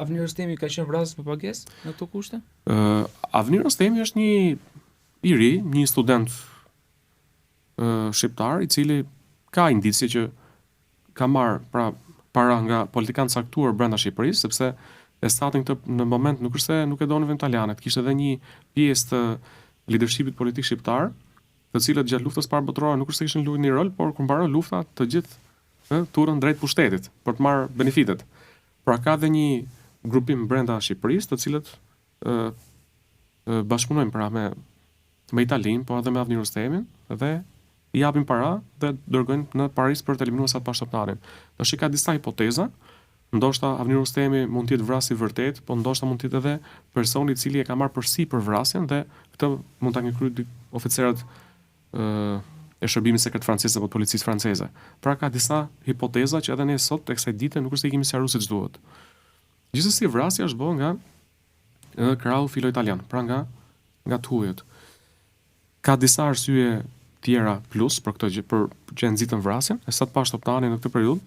Avni Rostemi ka qenë vrasës për pagesë në këto kushte? Avni Rostemi është një i ri, një student shqiptar i cili ka indicie që ka marrë para nga politikanë caktuar brenda Shqipërisë, sepse Estati në moment nuk është se nuk e donin vetëm italianët, kishte edhe një pjesë të leadershipit politik shqiptar, të cilët gjatë luftës parë botërore nuk është se kishin luajtur një rol, por kur mbaroi lufta, të gjithë turën drejt pushtetit për të marrë benefitet. Pra ka dhe një grupim brenda Shqipërisë, të cilët bashkëpunojnë pra me Italinë, por edhe me Avni Rostemin dhe i japin para dhe dërgojnë në Paris për të eliminuar sa të bashkëpunëtorin. Tash ka disa hipoteza, ndoshta Avni Rostemi mund të jetë vrasi vërtet, po ndoshta mund të jetë edhe personi i cili e ka marrë përsi për vrasjen dhe këtë mund ta kryer oficerët e shërbimit sekret francez apo policisë franceze. Pra ka disa hipoteza që edhe ne sot tek kësaj dite nuk është se i kemi sqaruar siç duhet. Gjithsesi vrasja është bërë nga krau filo-italian, pra nga Tuhujët. Ka disa arsye tjera plus për këtë gjë, për që e nxitën vrasjen, e sa të Pashtoптani në këtë periudhë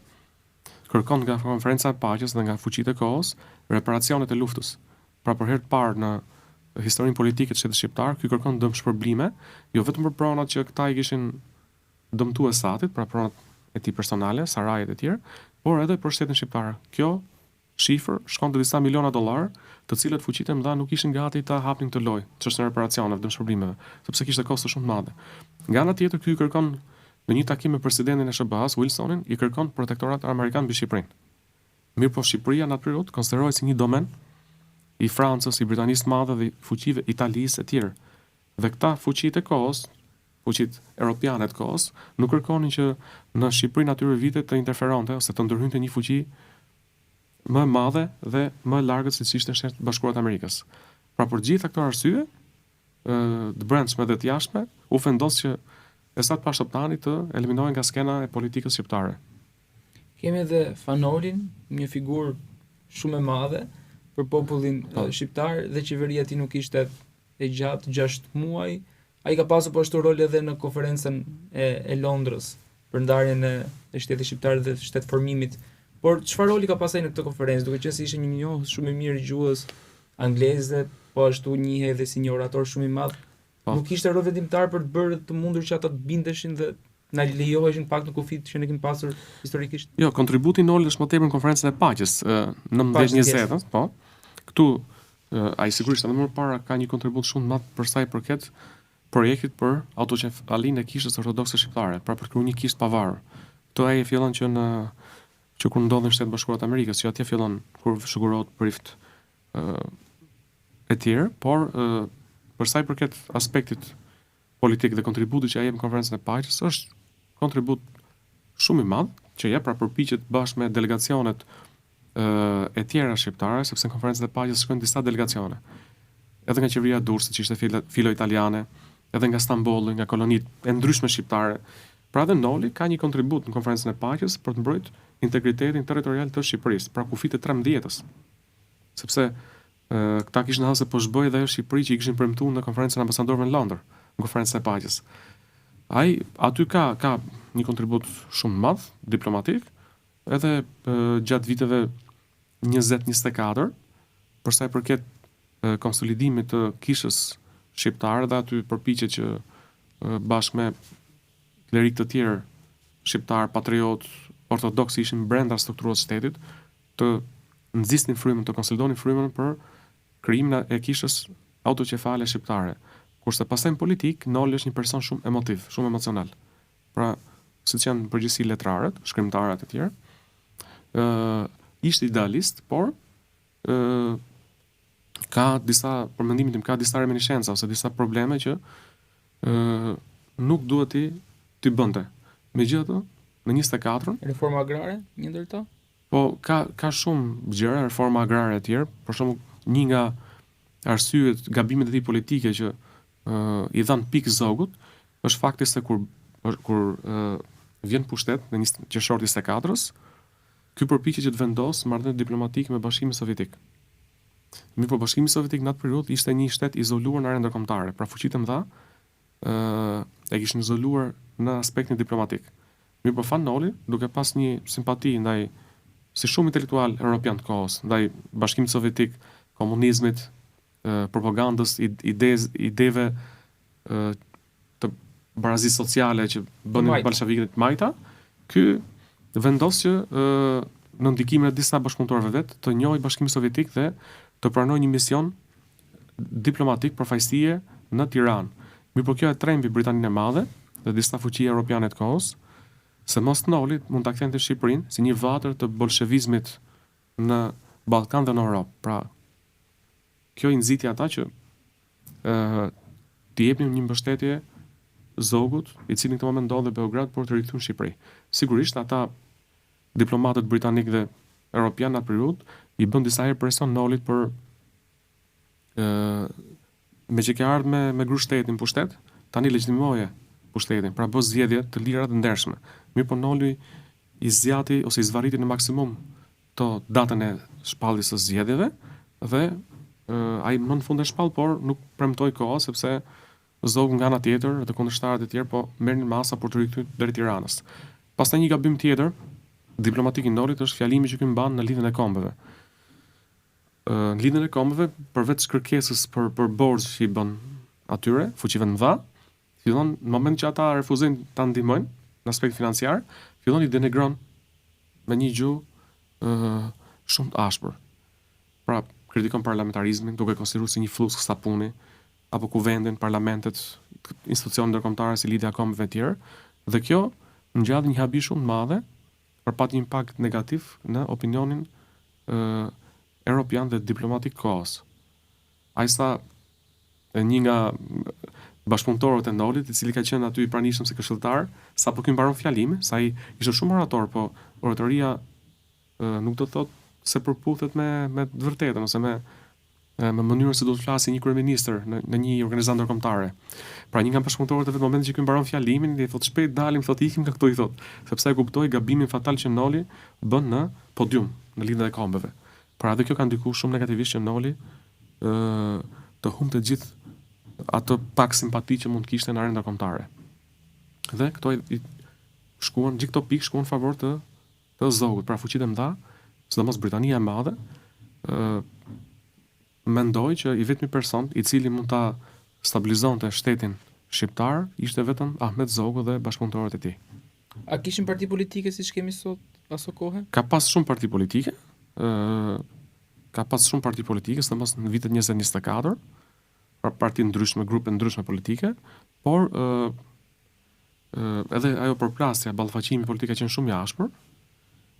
kërkon nga konferenca e paqes dhe nga fuqitë e kohës reparacionet e luftës. Pra për herë të parë në historinë politike të shtetit shqiptar, ky kërkon dëmshpërblime, jo vetëm për pronat që këta i kishin dëmtuar Estatit, pra pronat e tij personale, sarajet e tjerë, por edhe për shtetin shqiptar. Kjo shifër shkon të disa miliona dollar, të cilët fuqitë e mëdha nuk ishin gati ta hapnin këtë lojë, çështën e reparacioneve, dëmshpërblimeve, sepse kishte kosto shumë të mëdha. Nga ana tjetër, ky kërkon në një takim me presidentin e SBA-s, Wilsonin, i kërkon protektorat amerikan mbi Shqipërinë. Mirëpo Shqipëria në atë periudhë konsiderohej si një domen i Francës, i Britanisë së Madhe dhe fuqive Italisë e tjerë. Dhe këta fuqitë e kohës, fuqitë europiane të kohës, nuk kërkonin që në Shqipërinë atyre vite të interferonte ose të ndërhynte një fuqi më e madhe dhe më e largët siç ishte Shtetet Bashkuara të Amerikës. Pra për gjitha këto arsye, të brendshme dhe të jashtme, u vendos që Esat Pashtoптani të eliminohen nga skena e politikës shqiptare. Kemi edhe Fanolin, një figurë shumë e madhe për popullin shqiptar dhe qeveria e tij nuk ishte e gjatë 6 muaj. Ai ka pasur po ashtu rol edhe në konferencën e Londrës për ndarjen e shtetit shqiptar dhe shtet formimit. Por çfarë roli ka pasur në këtë konferencë, duke qenë se ishte një njohës shumë i mirë gjuhës angleze, po ashtu njihej edhe si një orator shumë i madh. Nuk ishte rol vendimtar për të bërë të mundur që ata të bindeshin dhe na lejoheshin pak në kufit që ne kemi pasur historikisht. Jo, kontributi Nol është më tepër në konferencën e paqes 1920, po. Këtu ai sigurisht edhe më parë ka një kontribut shumë të madh për sa i përket projektit për autocefalinë e kishës ortodokse shqiptare, pra për kriju një kishë pavarur. Këto ai e fillon që kur ndodhen Shtetet Bashkuara të Amerikës, që atje fillon kur sigurohet prift e tjerë, por për sa i përket aspektit politik dhe kontributit që ai jep në konferencën e paqes, është kontribut shumë i madh që jep, pra përpiqet bashkë me delegacionet e tjera shqiptare, sepse në konferencën e paqes shkojnë disa delegacione. Edhe nga qeveria e Durrësit, që ishte filo-italiane, edhe nga Stambolli, nga kolonitë e ndryshme shqiptare. Pra dhe Noli ka një kontribut në konferencën e paqes për të mbrojtur integritetin territorial të Shqipërisë, pra kufit e 13-s. Sepse këta kishin thënë se po zhboi edhe Shqipëri që i kishin premtuar në konferencën e ambasadorëve në Londër, në konferencën e paqes. Ai aty ka një kontribut shumë të madh diplomatik, edhe gjatë viteve 20-24, për sa i përket konsolidimit të kishës shqiptare, dhe aty përpiqet që bashkë me klerik të tjerë shqiptar, patriot, ortodoks ishin brenda strukturës së shtetit, të nxisnin frymën, të konsolidonin frymën për krijimin e kishës autocefale shqiptare. Kurse pastaj në politik, Noli është një person shumë emotiv, shumë emocional. Pra, siç janë në përgjithësi letrarët, shkrimtarët e tjerë, ishte idealist, por ka disa, për mendimin tim, ka disa reminiscenca ose disa probleme që nuk duhet t'i bënte. Megjithatë, në 24-ën, reforma agrare, një ndër to? Po ka shumë gjëra, reforma agrare e tjerë, për shembull, një nga arsyet, gabimet e tij politike që i dhan pikë zogut, është fakti se kur vjen pushtet në qershor 24-s, ky përpiqet që të vendosë marrëdhënie diplomatike me Bashkimin Sovjetik. Mirë, po Bashkimi Sovjetik në atë periudhë ishte një shtet izoluar në arena ndërkombëtare, pra fuqitë e mëdha e kishin izoluar në aspektin diplomatik. Mirë, po Fanoli, duke pas një simpati ndaj si shumë intelektual europian të kohës, ndaj Bashkimit Sovjetik, komunizmit, propagandës, ideve të barazisë sociale që bënin bolshevikët majta, ky vendos që në ndikimin e disa bashkëpunëtorëve vet të njohë Bashkimin Sovjetik dhe të pranojë një mision diplomatik përfaqësie në Tiranë. Mirë, kjo e trembi Britaninë e Madhe dhe disa fuqi europiane të kohës, se mos noli mund ta kthente Shqipërinë si një vatër të bolshevizmit në Ballkan dhe në Europë. Pra, kjo i nxiti ata që t'i jepnin një mbështetje zogut, i cili në këtë moment ndodhet në Beograd për të rikthyer në Shqipëri. Sigurisht ata diplomatët britanik dhe europian në atë periudhë i bën disa herë presion Nolit për me që ka ardhur me gru shtetin pushtet, tani legjitimoje pushtetin, pra bë zgjedhje të lira të ndershme. Mirë, po Noli i zgjati ose i zvarriti në maksimum datën e shpalljes së zgjedhjeve dhe ai më në fund e shpall, por nuk premtoi kohë sepse zogu nga ana tjetër dhe kundërshtarët e tjerë po merrnin masa për të rikthyer deri Tiranës. Pastaj një gabim tjetër diplomatik i Nolit është fjalimi që ky mban në lidhjen e kombeve. Në lidhjen e kombeve, përveç kërkesës për borxh që i bën atyre, fuqive të mëdha, fillon në moment që ata refuzojnë ta ndihmojnë në aspekt financiar, fillon i denigron me një gjuhë shumë të ashpër. Pra, kritikon parlamentarizmin, duke konsideruar si një fluks sapuni, apo kuvendin, parlamentet, institucione ndërkombëtare si lidhja e kombeve të tjerë, dhe kjo ngjath një habi shumë të madhe, për pat një impakt negativ në opinionin europian dhe diplomatik kohës. Ai sa një nga bashkëpunëtorët e Nolit, i cili ka qenë aty i pranishëm si këshilltar, sapo ky mbaron fjalimin, sa ai ishte shumë orator, po oratoria nuk do të thotë se përputhet me të vërtetën ose me mënyrën se do të flasë një kryeministër në një organizatë ndërkombëtare. Pra një nga bashkëpunëtorët në momentin që ky mbaron fjalimin, i thotë shpejt dalim, thotë ikim nga këtu, i thotë, sepse e kuptoi gabimin fatal që Noli bën në podium, në lidhjen e kombeve. Pra edhe kjo ka ndikuar shumë negativisht që Noli të humbte gjithë atë pak simpati që mund të kishte në arenën ndërkombëtare. Dhe këto i shkuan, gjithë këto pikë shkuan në favor të zogut, pra fuqitë e mëdha, sidomos Britania e Madhe, mendoi që i vetmi person i cili mund ta stabilizonte shtetin shqiptar ishte vetëm Ahmet Zogu dhe bashkëpunëtorët e tij. A kishin parti politike siç kemi sot aso kohë? Ka pas shumë parti politike, sidomos në vitet 20-24, pra parti ndryshme, grupe ndryshme politike, por edhe ajo përplasja, ballafaqimi politik ka qenë shumë i ashpër.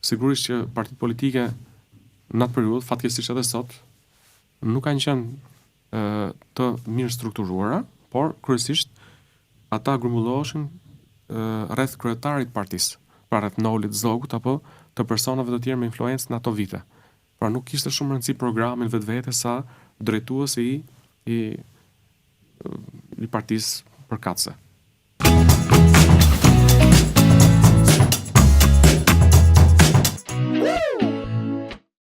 Sigurisht që partitë politike në atë periudhë, fatkeqësisht edhe sot, nuk kanë qenë të mirë strukturuara, por kryesisht ata grumbulloheshin rreth kryetarit të partisë, pra rreth Nolit, Zogut apo të personave të tjerë me influencë në ato vite. Pra nuk kishte shumë rëndësi programin vetvete sa drejtuesi i partisë përkatëse.